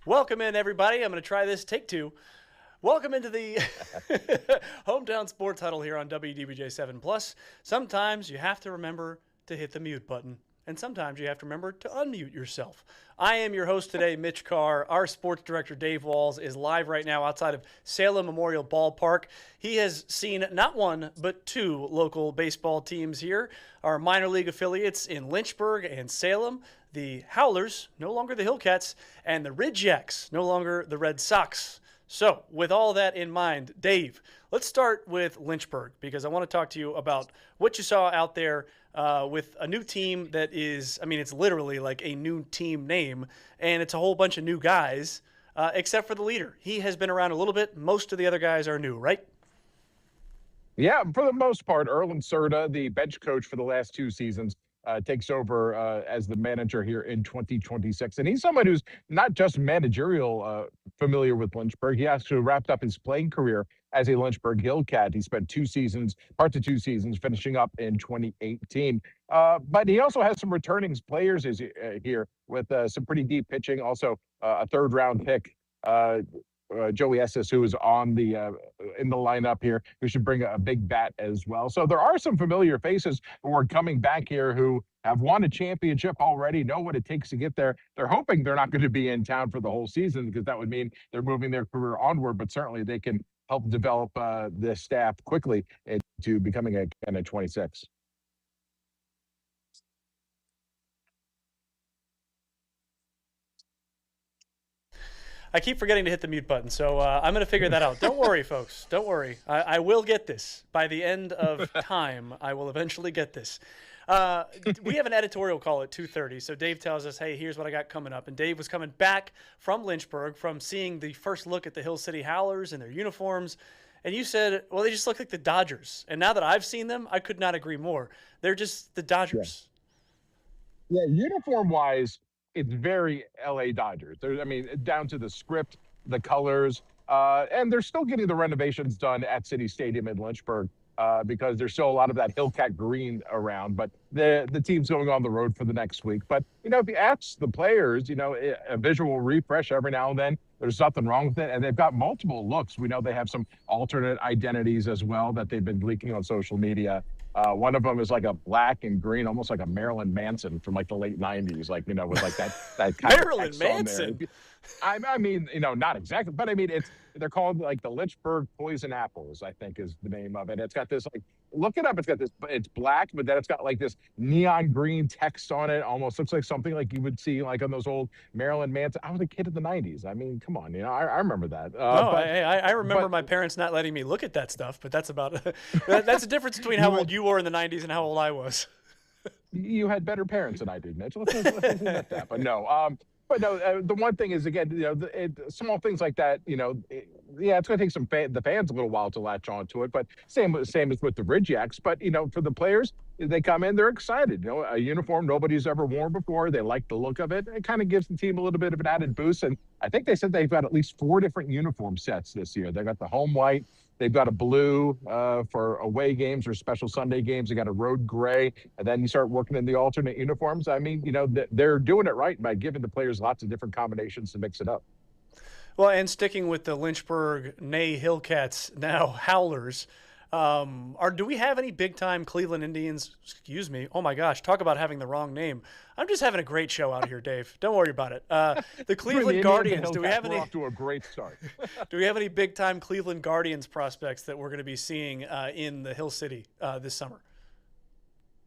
Welcome in, everybody. I'm going to try this. Take two. Welcome into the Hometown Sports Huddle here on WDBJ 7 Plus. Sometimes you have to remember to hit the mute button, and sometimes you have to remember to unmute yourself. I am your host today, Mitch Carr. Our sports director, Dave Walls, is live right now outside of Salem Memorial Ballpark. He has seen not one, but two local baseball teams here. Our minor league affiliates in Lynchburg and Salem. The Howlers, no longer the Hillcats, and the Ridgejacks, no longer the Red Sox. So, with all that in mind, Dave, let's start with Lynchburg, because I want to talk to you about what you saw out there with a new team that is, it's literally like a new team name, and it's a whole bunch of new guys, except for the leader. He has been around a little bit. Most of the other guys are new, right? Yeah, for the most part, Erlen Serta, the bench coach for the last two seasons, takes over as the manager here in 2026. And he's someone who's not just managerial familiar with Lynchburg. He actually wrapped up his playing career as a Lynchburg Hillcat. He spent parts of 2 seasons, finishing up in 2018. But he also has some returning players here with some pretty deep pitching, also a third-round pick. Joey Estes, who is on in the lineup here, who should bring a big bat as well. So there are some familiar faces who are coming back here who have won a championship already, know what it takes to get there. They're hoping they're not going to be in town for the whole season, because that would mean they're moving their career onward, but certainly they can help develop this staff quickly into becoming a 26. I keep forgetting to hit the mute button, so I'm going to figure that out. Don't worry, folks. Don't worry. I will get this. By the end of time, I will eventually get this. We have an editorial call at 2:30, so Dave tells us, hey, here's what I got coming up. And Dave was coming back from Lynchburg from seeing the first look at the Hill City Howlers and their uniforms. And you said, well, they just look like the Dodgers. And now that I've seen them, I could not agree more. They're just the Dodgers. Yeah, uniform-wise, it's very LA Dodgers. Down to the script, the colors, and they're still getting the renovations done at City Stadium in Lynchburg because there's still a lot of that Hillcat green around. But the team's going on the road for the next week. But, if you ask the players, a visual refresh every now and then, there's nothing wrong with it. And they've got multiple looks. We know they have some alternate identities as well that they've been leaking on social media. One of them is like a black and green, almost like a Marilyn Manson from like the late 90s, with like that kind Marilyn of Manson. Not exactly, but they're called like the Lynchburg Poison Apples, I think is the name of it. It's got this look it up. It's black, but then it's got like this neon green text on it. Almost looks like something like you would see like on those old Marilyn Manson. I was a kid in the 90s. Come on, I remember that. I remember my parents not letting me look at that stuff, but that's about that's the difference between how old you were in the 90s and how old I was. You had better parents than I did, Mitch. Let's admit that. But no. The one thing is, again, small things like that, it's going to take the fans a little while to latch on to it. But same as with the Ridgejacks. But, for the players, they come in, they're excited. A uniform nobody's ever worn before. They like the look of it. It kind of gives the team a little bit of an added boost. And I think they said they've got at least 4 different uniform sets this year. They've got the home white. They've got a blue for away games or special Sunday games. They got a road gray, and then you start working in the alternate uniforms. They're doing it right by giving the players lots of different combinations to mix it up. Well, and sticking with the Lynchburg Hillcats, now Howlers, do we have any big-time Cleveland Indians? Excuse me. Oh, my gosh. Talk about having the wrong name. I'm just having a great show out here, Dave. Don't worry about it. The Cleveland Guardians, do we have any? We're off to a great start. Do we have any big-time Cleveland Guardians prospects that we're going to be seeing in the Hill City this summer?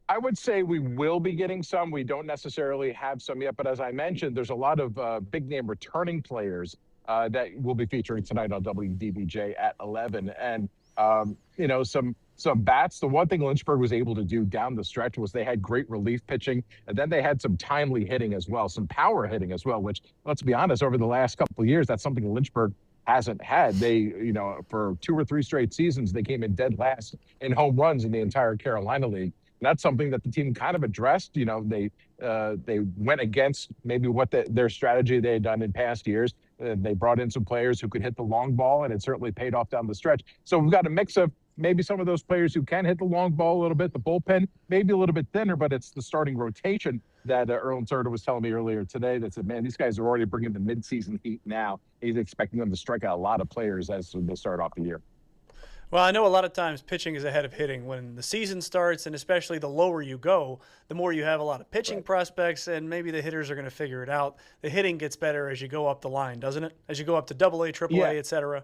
I would say we will be getting some. We don't necessarily have some yet. But as I mentioned, there's a lot of big-name returning players that we'll be featuring tonight on WDBJ at 11. And some bats. The one thing Lynchburg was able to do down the stretch was they had great relief pitching, and then they had some timely hitting as well, some power hitting as well, which, let's be honest, over the last couple of years, that's something Lynchburg hasn't had. They, for 2 or 3 straight seasons, they came in dead last in home runs in the entire Carolina League. And that's something that the team kind of addressed. They went against maybe what their strategy they had done in past years. They brought in some players who could hit the long ball, and it certainly paid off down the stretch. So we've got a mix of maybe some of those players who can hit the long ball a little bit, the bullpen maybe a little bit thinner, but it's the starting rotation that Erlen Surta was telling me earlier today that said, man, these guys are already bringing the midseason heat now. He's expecting them to strike out a lot of players as they start off the year. Well, I know a lot of times pitching is ahead of hitting when the season starts, and especially the lower you go, the more you have a lot of pitching Right. prospects, and maybe the hitters are going to figure it out. The hitting gets better as you go up the line, doesn't it? As you go up to Double A, Triple Yeah, A, etc.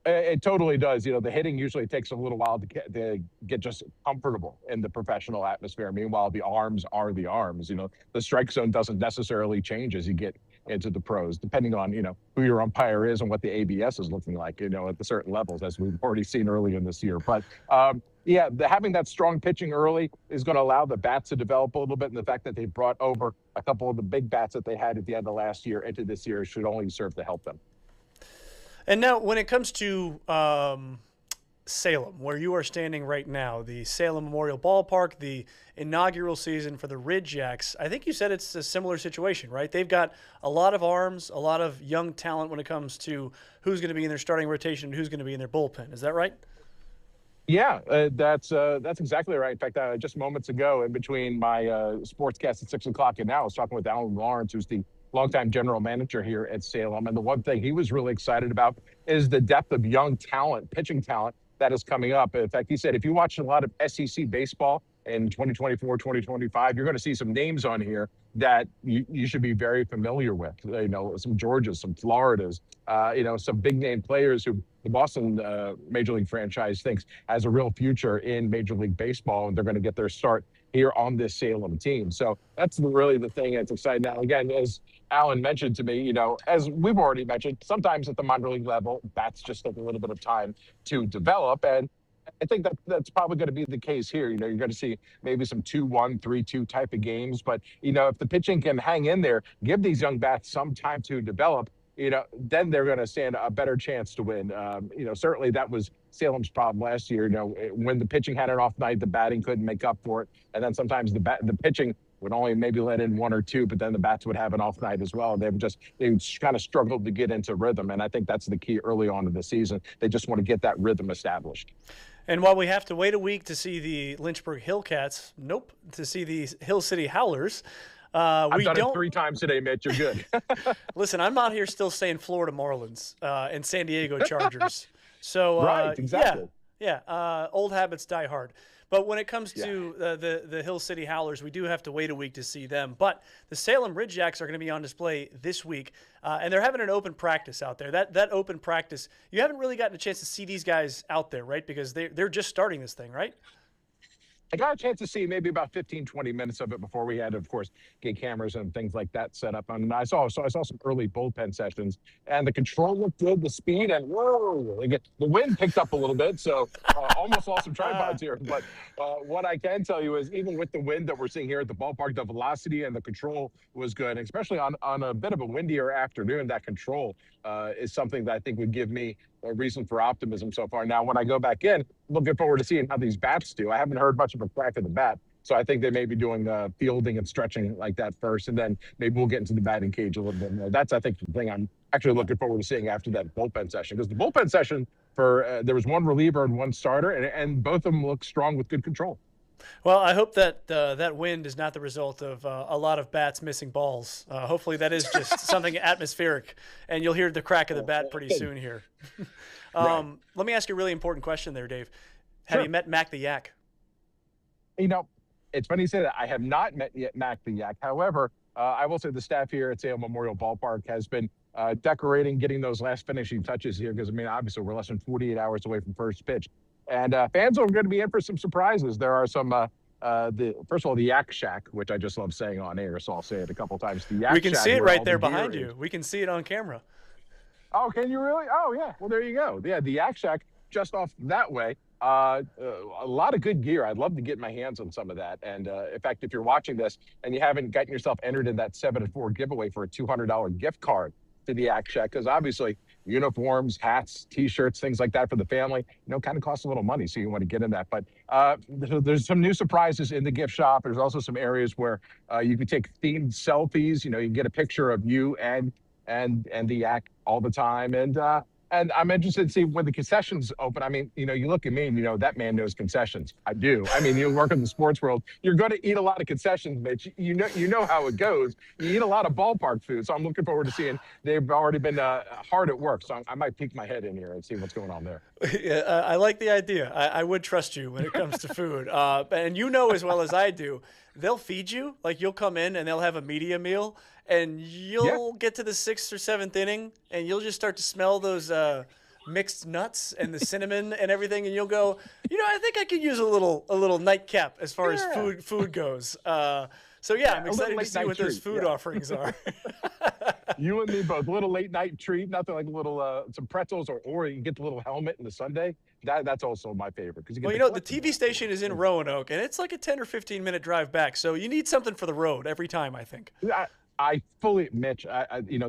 it totally does. The hitting usually takes a little while to get just comfortable in the professional atmosphere. Meanwhile, the arms are the arms. The strike zone doesn't necessarily change as you get into the pros, depending on, who your umpire is and what the ABS is looking like, at the certain levels, as we've already seen early in this year. But yeah, having that strong pitching early is going to allow the bats to develop a little bit. And the fact that they brought over a couple of the big bats that they had at the end of last year into this year should only serve to help them. And now, when it comes to Salem, where you are standing right now, the Salem Memorial Ballpark, the inaugural season for the Ridgejacks, I think you said it's a similar situation, right? They've got a lot of arms, a lot of young talent when it comes to who's going to be in their starting rotation and who's going to be in their bullpen. Is that right? Yeah, that's exactly right. In fact, just moments ago, in between my sportscast at 6 o'clock and now, I was talking with Alan Lawrence, who's the longtime general manager here at Salem. And the one thing he was really excited about is the depth of young talent, pitching talent that is coming up. In fact, he said if you watch a lot of SEC baseball in 2024, 2025, you're going to see some names on here that you should be very familiar with. Some Georgias, some Floridas, some big name players who the Boston Major League franchise thinks has a real future in Major League Baseball, and they're going to get their start here on this Salem team. So that's really the thing that's exciting. Now, again, as Alan mentioned to me, as we've already mentioned, sometimes at the minor league level, bats just take a little bit of time to develop. And I think that's probably going to be the case here. You're going to see maybe some 2-1, 3-2 type of games. But, if the pitching can hang in there, give these young bats some time to develop, then they're going to stand a better chance to win. Certainly that was Salem's problem last year. When the pitching had an off night, the batting couldn't make up for it. And then sometimes the pitching would only maybe let in one or two, but then the bats would have an off night as well. They kind of struggled to get into rhythm. And I think that's the key early on in the season. They just want to get that rhythm established. And while we have to wait a week to see the Lynchburg Hillcats, to see the Hill City Howlers, I've done it 3 times today, Mitch. You're good. Listen, I'm out here still saying Florida Marlins and San Diego Chargers. So right, exactly. Yeah. Old habits die hard. But when it comes to the Hill City Howlers, we do have to wait a week to see them. But the Salem Ridgejacks are going to be on display this week, and they're having an open practice out there. That open practice, you haven't really gotten a chance to see these guys out there, right? Because they're just starting this thing, right? I got a chance to see maybe about 15, 20 minutes of it before we had, of course, get cameras and things like that set up. And I saw some early bullpen sessions, and the control looked good, the speed, and whoa, the wind picked up a little bit, so almost lost some tripods here. But what I can tell you is, even with the wind that we're seeing here at the ballpark, the velocity and the control was good, and especially on a bit of a windier afternoon. That control is something that I think would give me a reason for optimism so far. Now, when I go back in, looking forward to seeing how these bats do. I haven't heard much of a crack of the bat, so I think they may be doing fielding and stretching like that first, and then maybe we'll get into the batting cage a little bit more. That's, I think, the thing I'm actually looking forward to seeing after that bullpen session, because the bullpen session there was one reliever and one starter, and both of them look strong with good control. Well, I hope that that wind is not the result of a lot of bats missing balls. Hopefully that is just something atmospheric, and you'll hear the crack of the bat pretty soon here. Let me ask you a really important question there, Dave. Have you met Mac the Yak? It's funny you say that. I have not met yet Mac the Yak. However, I will say the staff here at Salem Memorial Ballpark has been decorating, getting those last finishing touches here, because, obviously we're less than 48 hours away from first pitch. And fans are going to be in for some surprises. There are some, first of all, the Yak Shack, which I just love saying on air, so I'll say it a couple times. The Yak We can Shack, see it where right all there the gear behind is. you. We can see it on camera. Oh, can you really? Oh, yeah. Well, there you go. Yeah, the Yak Shack just off that way. A lot of good gear. I'd love to get my hands on some of that. And in fact, if you're watching this and you haven't gotten yourself entered in that 7-4 giveaway for a $200 gift card to the Yak Shack, because obviously uniforms, hats, T-shirts, things like that for the family, kind of costs a little money. So you want to get in that. But there's some new surprises in the gift shop. There's also some areas where you can take themed selfies. You can get a picture of you and the Yak all the time. And And I'm interested to see when the concessions open. I mean, you look at me and that man knows concessions. I do. I mean, you work in the sports world, you're going to eat a lot of concessions, Mitch. You know how it goes. You eat a lot of ballpark food. So I'm looking forward to seeing they've already been hard at work. So I might peek my head in here and see what's going on there. Yeah, I like the idea. I would trust you when it comes to food. And you know as well as I do, they'll feed you. Like you'll come in and they'll have a media meal, and you'll get to the 6th or 7th inning, and you'll just start to smell those mixed nuts and the cinnamon and everything, and you'll go, I think I could use a little nightcap as far as food goes. So I'm excited to see what those food offerings are. You and me both. Little late night treat, nothing like a little some pretzels, or you can get the little helmet in the sundae. That's also my favorite because the TV station is in Roanoke, and it's like a 10 or 15-minute drive back. So you need something for the road every time, I think. I fully, Mitch.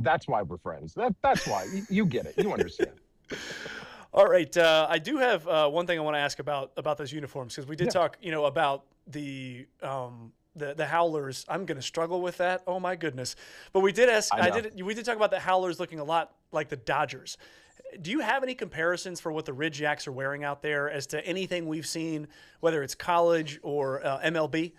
That's why we're friends. That's why you get it. You understand. All right, I do have one thing I want to ask about those uniforms, because we did talk, about the Howlers. I'm going to struggle with that. Oh my goodness! But we did ask. We did talk about the Howlers looking a lot like the Dodgers. Do you have any comparisons for what the Ridge Yaks are wearing out there as to anything we've seen, whether it's college or MLB?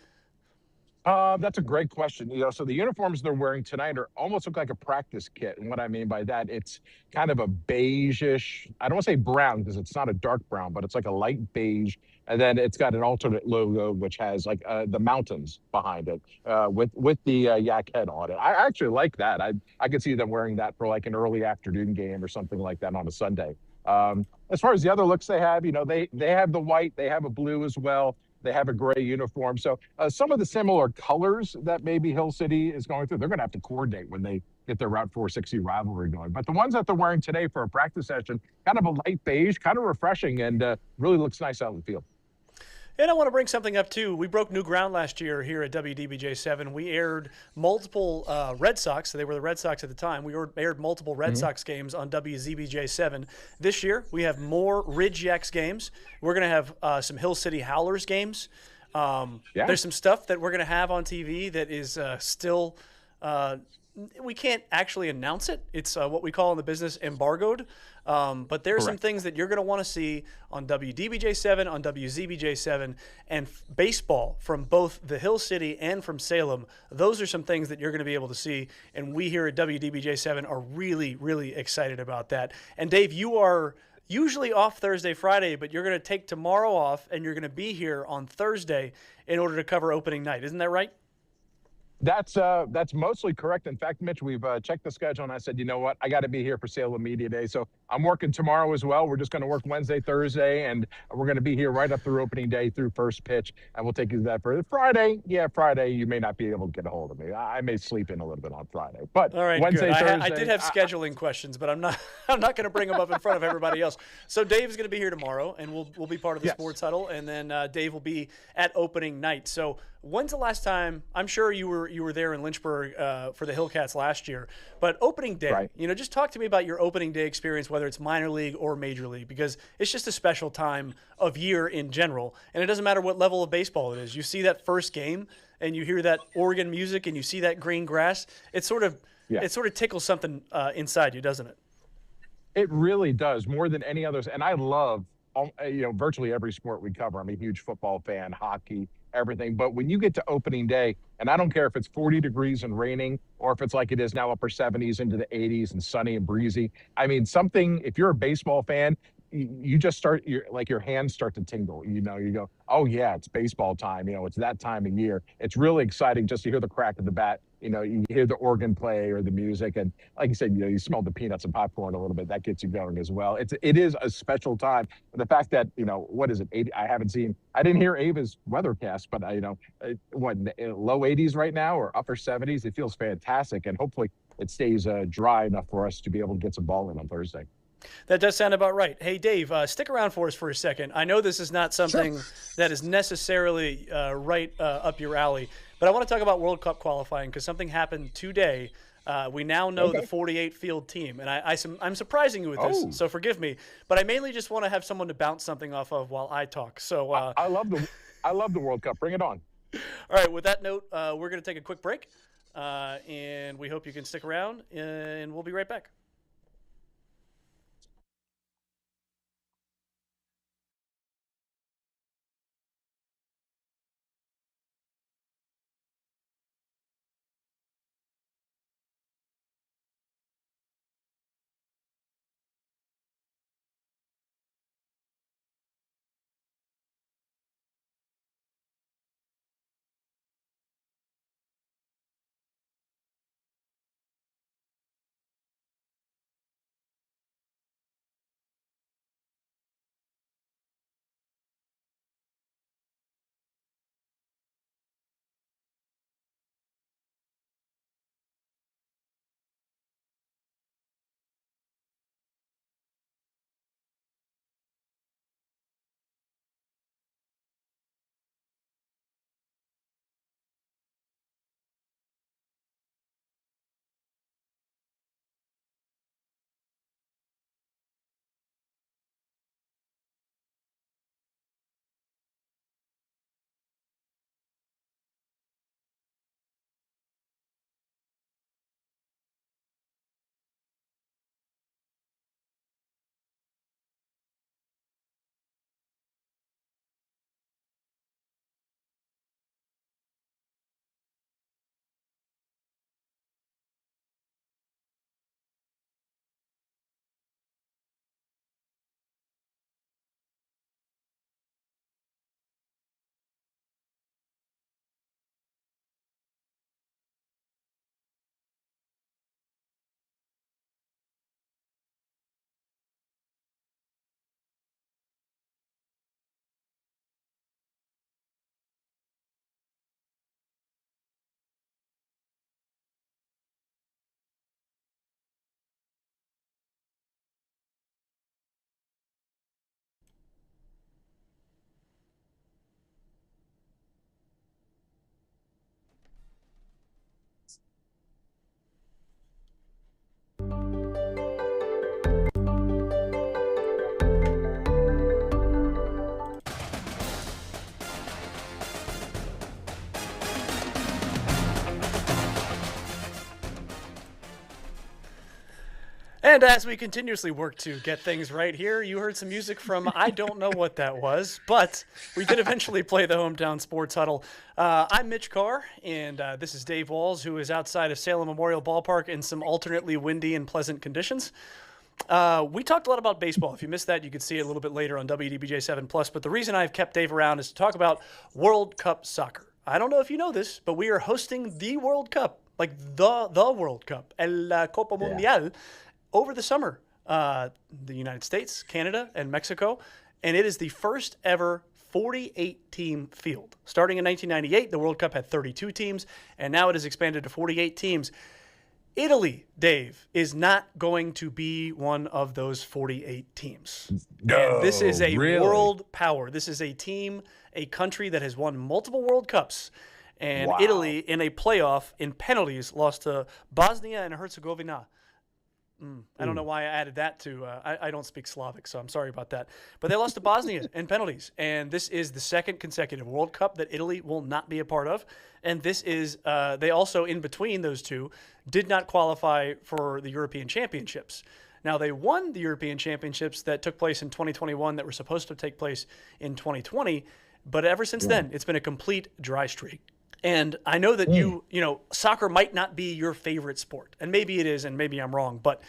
That's a great question. So the uniforms they're wearing tonight almost look like a practice kit. And what I mean by that, it's kind of a beige-ish, I don't want to say brown because it's not a dark brown, but it's like a light beige. And then it's got an alternate logo, which has like the mountains behind it with the yak head on it. I actually like that. I could see them wearing that for like an early afternoon game or something like that on a Sunday. As far as the other looks they have, they have the white, they have a blue as well. They have a gray uniform. So some of the similar colors that maybe Hill City is going through, they're going to have to coordinate when they get their Route 460 rivalry going. But the ones that they're wearing today for a practice session, kind of a light beige, kind of refreshing, and really looks nice out in the field. And I want to bring something up, too. We broke new ground last year here at WDBJ7. We aired multiple Red Sox. So they were the Red Sox at the time. We aired multiple Red Sox games on WZBJ7. This year, we have more Ridge Yaks games. We're going to have some Hill City Howlers games. There's some stuff that we're going to have on TV that is still we can't actually announce it. It's what we call in the business embargoed. But there's some things that you're going to want to see on WDBJ7, on WZBJ7, and baseball from both the Hill City and from Salem. Those are some things that you're going to be able to see, and we here at WDBJ7 are really, really excited about that. And Dave, you are usually off Thursday, Friday, but you're going to take tomorrow off, and you're going to be here on Thursday in order to cover opening night. Isn't that right? That's mostly correct. In fact, Mitch, we've checked the schedule, and I said, you know what, I got to be here for Salem Media Day. So I'm working tomorrow as well. We're just going to work Wednesday, Thursday, and we're going to be here right up through opening day through first pitch, and we'll take you to that further. Friday, Friday, you may not be able to get a hold of me. I may sleep in a little bit on Friday, but all right, Wednesday, good. Thursday. I did have scheduling questions, but I'm not going to bring them up in front of everybody else. So Dave's going to be here tomorrow, and we'll be part of the Sports Huddle, and then Dave will be at opening night. So when's the last time? I'm sure you were there in Lynchburg for the Hillcats last year, but opening day, just talk to me about your opening day experience, whether it's minor league or major league, because it's just a special time of year in general, and it doesn't matter what level of baseball it is. You see that first game, and you hear that Oregon music, and you see that green grass. It sort of tickles something inside you, doesn't it? It really does, more than any others, and I love virtually every sport we cover. I'm a huge football fan, hockey, everything. But when you get to opening day, and I don't care if it's 40 degrees and raining, or if it's like it is now upper 70s into the 80s and sunny and breezy. I mean, if you're a baseball fan, you just start, your hands start to tingle. You go, oh yeah, it's baseball time. It's that time of year. It's really exciting just to hear the crack of the bat. You hear the organ play or the music, and like you said, you smell the peanuts and popcorn a little bit. That gets you going as well. It is a special time. And the fact that what is it? 80, I didn't hear Ava's weathercast, but low 80s right now or upper 70s. It feels fantastic, and hopefully it stays dry enough for us to be able to get some ball in on Thursday. That does sound about right. Hey, Dave, stick around for us for a second. I know this is not something that is necessarily right up your alley, but I want to talk about World Cup qualifying because something happened today. We now know the 48 field team, and I'm surprising you with this, so forgive me. But I mainly just want to have someone to bounce something off of while I talk. So I love the World Cup. Bring it on. All right. With that note, we're going to take a quick break, and we hope you can stick around, and we'll be right back. And as we continuously work to get things right here, you heard some music from I don't know what that was, but we did eventually play the Hometown Sports Huddle. I'm Mitch Carr, and this is Dave Walls, who is outside of Salem Memorial Ballpark in some alternately windy and pleasant conditions. We talked a lot about baseball. If you missed that, you could see it a little bit later on WDBJ 7+. But the reason I've kept Dave around is to talk about World Cup soccer. I don't know if you know this, but we are hosting the World Cup, like the World Cup, El Copa Mundial, over the summer. The United States, Canada, and Mexico. And it is the first ever 48-team field. Starting in 1998, the World Cup had 32 teams, and now it has expanded to 48 teams. Italy, Dave, is not going to be one of those 48 teams. No, and this is a really? world power. This is a team, a country that has won multiple World Cups. And Wow. Italy, in a playoff, in penalties, lost to Bosnia and Herzegovina. I don't know why I added that to I don't speak Slavic, so I'm sorry about that. But they lost to Bosnia in penalties. And this is the second consecutive World Cup that Italy will not be a part of. And this is they also, in between those two, did not qualify for the European Championships. Now, they won the European Championships that took place in 2021 that were supposed to take place in 2020. But ever since then, it's been a complete dry streak. And I know that you know, soccer might not be your favorite sport, and maybe it is, and maybe I'm wrong, but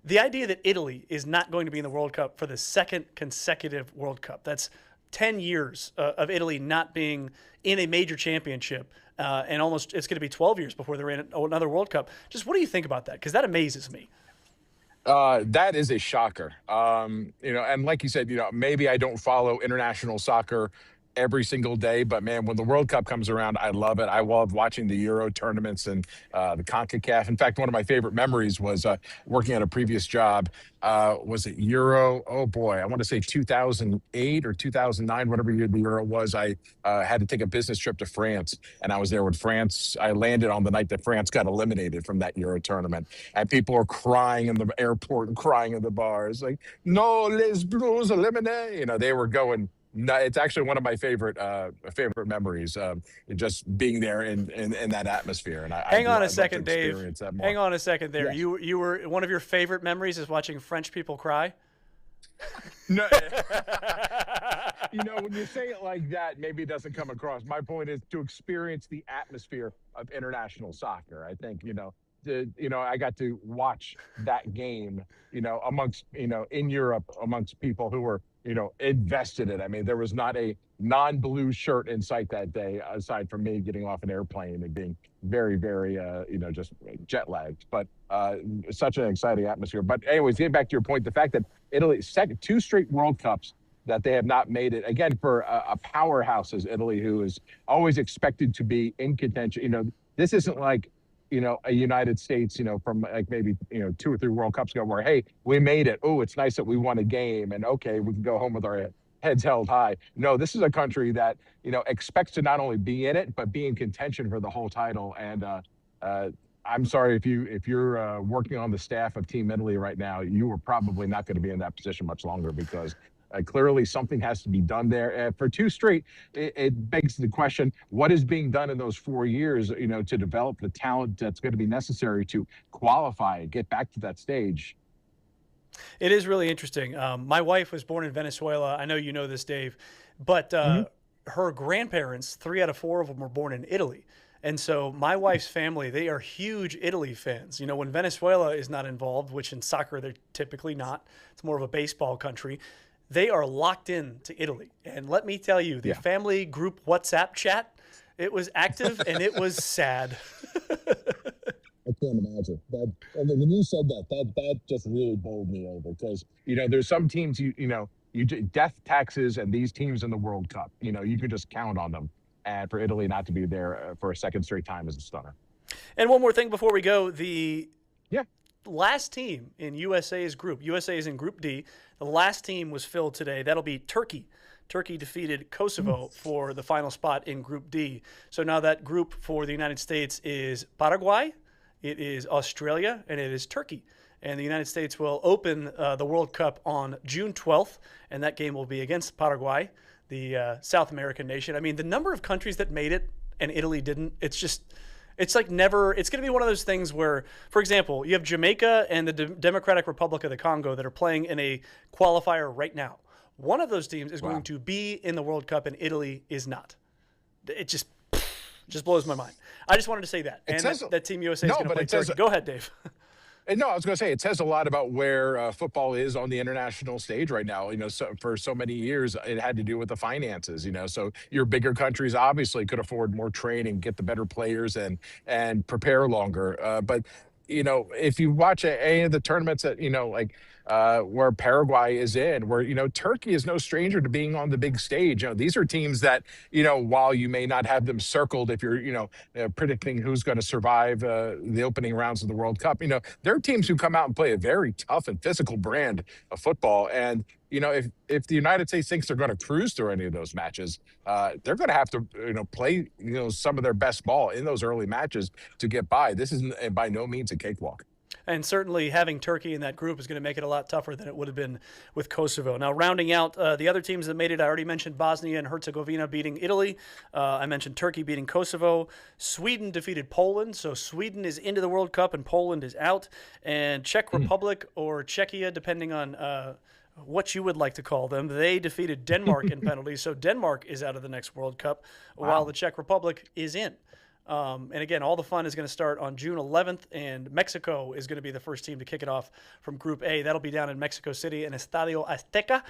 the idea that Italy is not going to be in the World Cup for the second consecutive World Cup, that's 10 years of Italy not being in a major championship, and almost it's going to be 12 years before they're in another World Cup. Just what do you think about that? Because that amazes me. That is a shocker. You know, and like you said, you know, maybe I don't follow international soccer every single day, but man, when the World Cup comes around, I love it. I love watching the Euro tournaments and the CONCACAF. In fact, one of my favorite memories was working at a previous job. Was it Euro? Oh boy, I want to say 2008 or 2009, whatever year the Euro was. I had to take a business trip to France, and I was there with France. I landed on the night that France got eliminated from that Euro tournament, and people were crying in the airport and crying in the bars, like "No, les Blues eliminate!" You know, they were going. No, it's actually one of my favorite memories. Just being there in that atmosphere, and Hang on a I'd love to second, Dave. experience that more. Hang on a second there. Yes. You were one of your favorite memories is watching French people cry. No, you know, when you say it like that, maybe it doesn't come across. My point is to experience the atmosphere of international soccer. I think, I got to watch that game, amongst, in Europe, amongst people who were, invested in it. I mean, there was not a non-blue shirt in sight that day, aside from me getting off an airplane and being very, very, just jet lagged. But such an exciting atmosphere. But anyways, getting back to your point, the fact that Italy, two straight World Cups that they have not made it, again, for a powerhouse as Italy, who is always expected to be in contention. This isn't like, a United States, from like maybe, 2 or 3 World Cups ago where, hey, we made it. Oh, it's nice that we won a game and okay, we can go home with our heads held high. No, this is a country that, expects to not only be in it, but be in contention for the whole title. And I'm sorry if you're working on the staff of Team Italy right now, you are probably not going to be in that position much longer because clearly something has to be done there. For 2 straight, it begs the question, what is being done in those 4 years, to develop the talent that's going to be necessary to qualify and get back to that stage? It is really interesting. My wife was born in Venezuela. I know you know this, Dave, but her grandparents, 3 out of 4 of them were born in Italy. And so my wife's family, they are huge Italy fans. When Venezuela is not involved, which in soccer they're typically not, it's more of a baseball country, they are locked in to Italy. And let me tell you, the family group WhatsApp chat, it was active and it was sad. I can't imagine. And when you said that just really bowled me over because, there's some teams, death taxes and these teams in the World Cup, you can just count on them. And for Italy not to be there for a second straight time is a stunner. And one more thing before we go, the last team in USA's group, USA is in Group D. The last team was filled today. That'll be Turkey. Turkey defeated Kosovo for the final spot in Group D. So now that group for the United States is Paraguay, it is Australia, and it is Turkey. And the United States will open the World Cup on June 12th, and that game will be against Paraguay, the South American nation. I mean, the number of countries that made it and Italy didn't, it's just, It's like never. It's going to be one of those things where, for example, you have Jamaica and the Democratic Republic of the Congo that are playing in a qualifier right now. One of those teams is going to be in the World Cup, and Italy is not. It just blows my mind. I just wanted to say that. That Team USA is going to play Turkey. Go ahead, Dave. No, I was going to say it says a lot about where football is on the international stage right now. For so many years, it had to do with the finances. So your bigger countries obviously could afford more training, get the better players, and prepare longer. But if you watch any of the tournaments that where Paraguay is in, where Turkey is no stranger to being on the big stage. These are teams that while you may not have them circled if you're predicting who's going to survive the opening rounds of the World Cup, they're teams who come out and play a very tough and physical brand of football. And if the United States thinks they're going to cruise through any of those matches, they're going to have to play some of their best ball in those early matches to get by. This is by no means a cakewalk. And certainly having Turkey in that group is going to make it a lot tougher than it would have been with Kosovo. Now, rounding out the other teams that made it, I already mentioned Bosnia and Herzegovina beating Italy. I mentioned Turkey beating Kosovo. Sweden defeated Poland, so Sweden is into the World Cup and Poland is out. And Czech Republic or Czechia, depending on what you would like to call them, they defeated Denmark in penalties. So Denmark is out of the next World Cup, while the Czech Republic is in. And again, all the fun is going to start on June 11th, and Mexico is going to be the first team to kick it off from Group A. That'll be down in Mexico City in Estadio Azteca.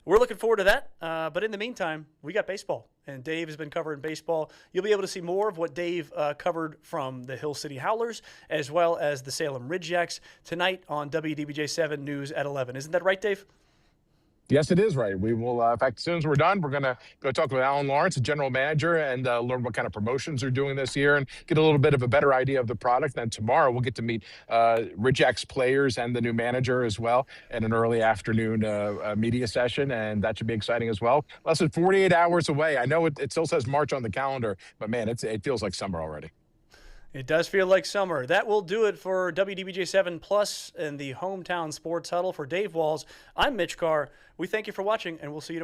We're looking forward to that. But in the meantime, we got baseball, and Dave has been covering baseball. You'll be able to see more of what Dave covered from the Hill City Howlers as well as the Salem Ridgejacks tonight on WDBJ 7 News at 11. Isn't that right, Dave? Yes, it is right. We will, in fact, as soon as we're done, we're going to go talk with Alan Lawrence, the general manager, and learn what kind of promotions they're doing this year and get a little bit of a better idea of the product. Then tomorrow we'll get to meet Ridgex players and the new manager as well in an early afternoon media session, and that should be exciting as well. Less than 48 hours away. I know it still says March on the calendar, but man, it feels like summer already. It does feel like summer. That will do it for WDBJ 7 Plus and the Hometown Sports Huddle. For Dave Walls, I'm Mitch Carr. We thank you for watching, and we'll see you tomorrow.